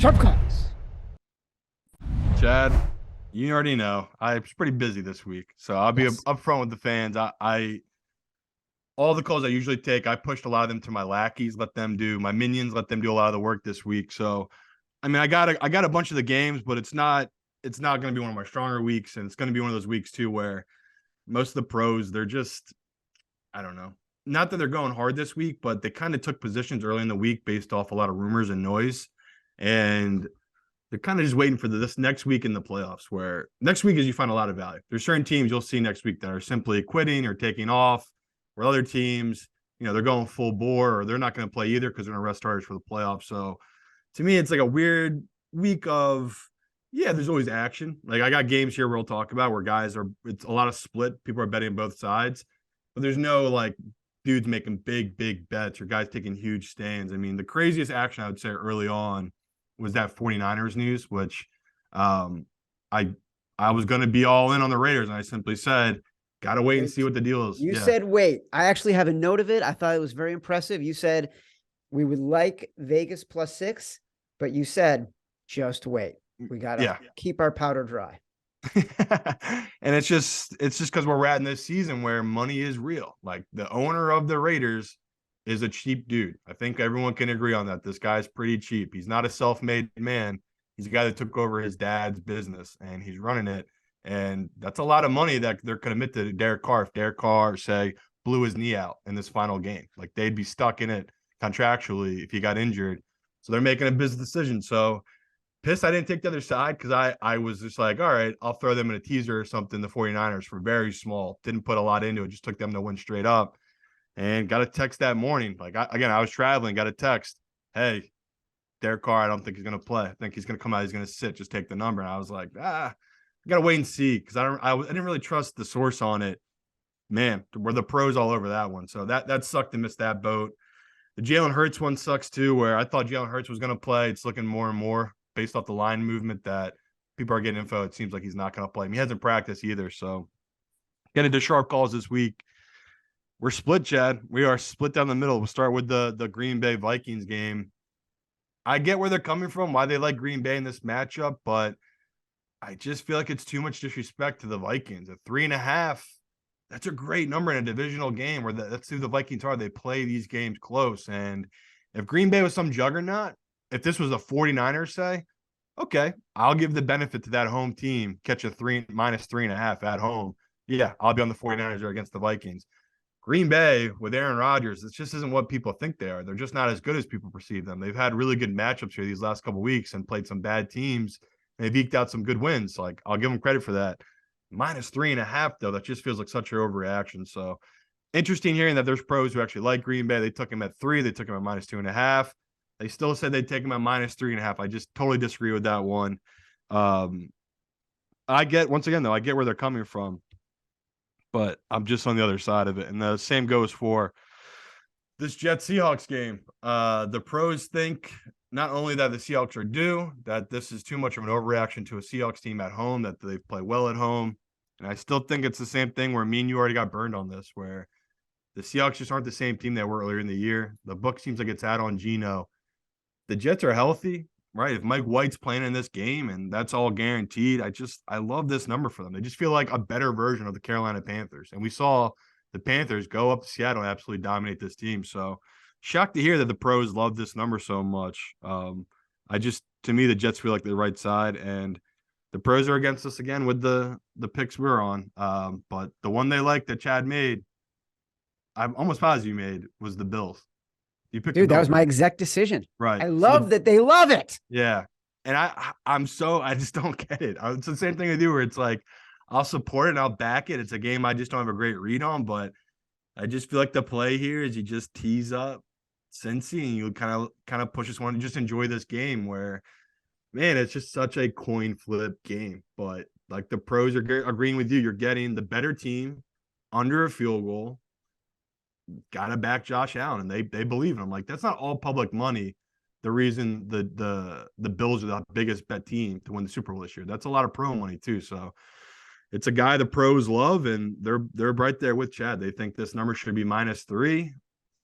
Sharp calls. Chad, you already know I was pretty busy this week, so I'll be Yes. upfront with the fans. I all the calls I usually take, I pushed a lot of them to my lackeys, let them do my minions, let them do a lot of the work this week. So, I mean, I got a bunch of the games, but it's not going to be one of my stronger weeks, and it's going to be one of those weeks too where most of the pros they're just I don't know. Not that they're going hard this week, but they kind of took positions early in the week based off a lot of rumors and noise, and they're kind of just waiting for this next week in the playoffs, where next week is you find a lot of value. There's certain teams you'll see next week that are simply quitting or taking off, where other teams, they're going full bore or they're not going to play either because they're going to rest starters for the playoffs. So to me, it's like a weird week of, yeah, there's always action. Like I got games here we'll talk about where it's a lot of split. People are betting both sides, but there's no like dudes making big bets or guys taking huge stands. I mean, the craziest action I would say early on was that 49ers news, which I I was going to be all in on the Raiders, and I simply said, got to wait and see what the deal is. You Yeah. said wait. I actually have a note of it. I thought it was very impressive. You said we would like Vegas +6, but you said just wait. We got to keep our powder dry. And it's just because we're at in this season where money is real. Like the owner of the Raiders is a cheap dude. I think everyone can agree on that. This guy's pretty cheap. He's not a self-made man. He's a guy that took over his dad's business and he's running it. And that's a lot of money that they're going to admit to Derek Carr. If Derek Carr, say, blew his knee out in this final game, like they'd be stuck in it contractually if he got injured. So they're making a business decision. So pissed I didn't take the other side because I was just like, all right, I'll throw them in a teaser or something, the 49ers, for very small. Didn't put a lot into it. Just took them to win straight up. And got a text that morning. Like, I was traveling, got a text. Hey, Derek Carr, I don't think he's going to play. I think he's going to come out. He's going to sit, just take the number. And I was like, I got to wait and see because I didn't really trust the source on it. Man, were the pros all over that one. So that sucked to miss that boat. The Jalen Hurts one sucks too, where I thought Jalen Hurts was going to play. It's looking more and more based off the line movement that people are getting info. It seems like he's not going to play. He hasn't practiced either. So getting into sharp calls this week. We're split, Chad. We are split down the middle. We'll start with the Green Bay Vikings game. I get where they're coming from, why they like Green Bay in this matchup, but I just feel like it's too much disrespect to the Vikings. At 3.5, that's a great number in a divisional game where that's who the Vikings are. They play these games close. And if Green Bay was some juggernaut, if this was a 49ers, say, okay, I'll give the benefit to that home team, catch a -3.5 at home. Yeah, I'll be on the 49ers or against the Vikings. Green Bay with Aaron Rodgers, this just isn't what people think they are. They're just not as good as people perceive them. They've had really good matchups here these last couple of weeks and played some bad teams. And they've eked out some good wins. Like, I'll give them credit for that. -3.5, though, that just feels like such an overreaction. So interesting hearing that there's pros who actually like Green Bay. They took him at 3. They took him at -2.5. They still said they'd take him at -3.5. I just totally disagree with that one. I get where they're coming from, but I'm just on the other side of it. And the same goes for this Jets-Seahawks game. The pros think not only that the Seahawks are due, that this is too much of an overreaction to a Seahawks team at home, that they play well at home. And I still think it's the same thing where me and you already got burned on this, where the Seahawks just aren't the same team they were earlier in the year. The book seems like it's out on Geno. The Jets are healthy, right? If Mike White's playing in this game and that's all guaranteed, I love this number for them. They just feel like a better version of the Carolina Panthers. And we saw the Panthers go up to Seattle and absolutely dominate this team. So shocked to hear that the pros love this number so much. To me, the Jets feel like the right side, and the pros are against us again with the picks we're on. But the one they like that Chad made, I'm almost positive you made, was the Bills. You picked Dude, that was my exact decision. Right. I love that they love it. Yeah. And I just don't get it. It's the same thing I do where it's like, I'll support it and I'll back it. It's a game I just don't have a great read on, but I just feel like the play here is you just tease up Cincy and you kind of push us one and just enjoy this game where, man, it's just such a coin flip game. But like the pros are agreeing with you. You're getting the better team under a field goal. Got to back Josh Allen, and they believe in him. Like, that's not all public money. The reason the Bills are the biggest bet team to win the Super Bowl this year. That's a lot of pro money too. So it's a guy the pros love, and they're right there with Chad. They think this number should be -3.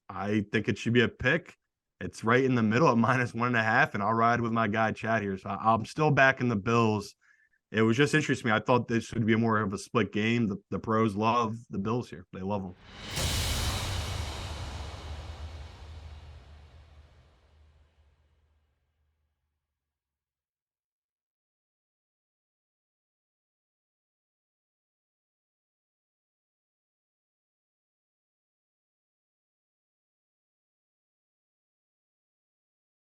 I think it should be a pick. It's right in the middle at -1.5, and I'll ride with my guy Chad here. So I'm still backing the Bills. It was just interesting. I thought this would be more of a split game. The pros love the Bills here. They love them.